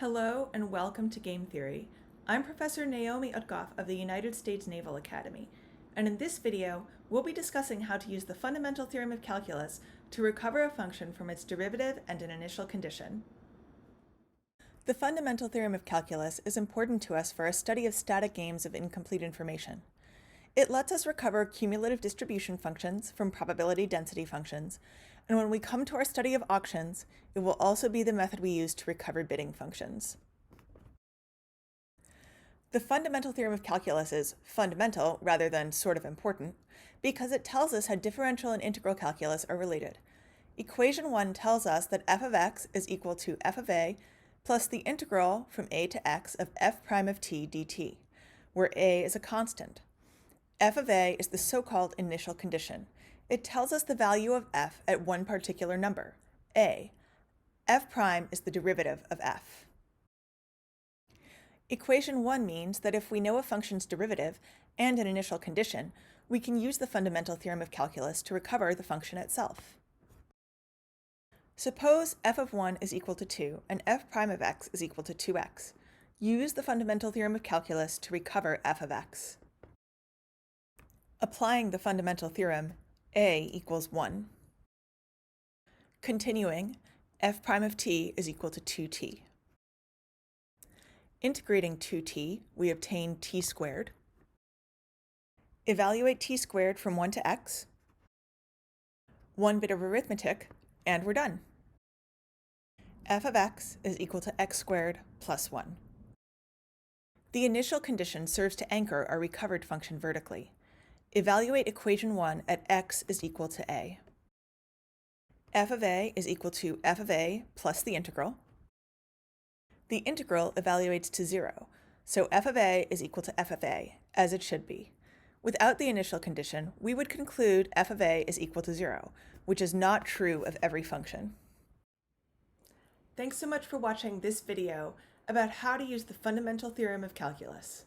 Hello and welcome to Game Theory. I'm Professor Naomi Utkoff of the United States Naval Academy, and in this video, we'll be discussing how to use the fundamental theorem of calculus to recover a function from its derivative and an initial condition. The fundamental theorem of calculus is important to us for a study of static games of incomplete information. It lets us recover cumulative distribution functions from probability density functions, and when we come to our study of auctions, it will also be the method we use to recover bidding functions. The fundamental theorem of calculus is fundamental rather than sort of important because it tells us how differential and integral calculus are related. Equation 1 tells us that f of x is equal to f of a plus the integral from a to x of f prime of t dt, where a is a constant. F of a is the so-called initial condition. It tells us the value of f at one particular number, a. F prime is the derivative of f. Equation 1 means that if we know a function's derivative and an initial condition, we can use the fundamental theorem of calculus to recover the function itself. Suppose f of 1 is equal to 2 and f prime of x is equal to 2x. Use the fundamental theorem of calculus to recover f of x. Applying the fundamental theorem, a equals 1. Continuing, f prime of t is equal to 2t. Integrating 2t, we obtain t squared. Evaluate t squared from 1 to x. One bit of arithmetic, and we're done. F of x is equal to x squared plus 1. The initial condition serves to anchor our recovered function vertically. Evaluate equation 1 at x is equal to a. F of a is equal to f of a plus the integral. The integral evaluates to 0, so f of a is equal to f of a, as it should be. Without the initial condition, we would conclude f of a is equal to 0, which is not true of every function. Thanks so much for watching this video about how to use the fundamental theorem of calculus.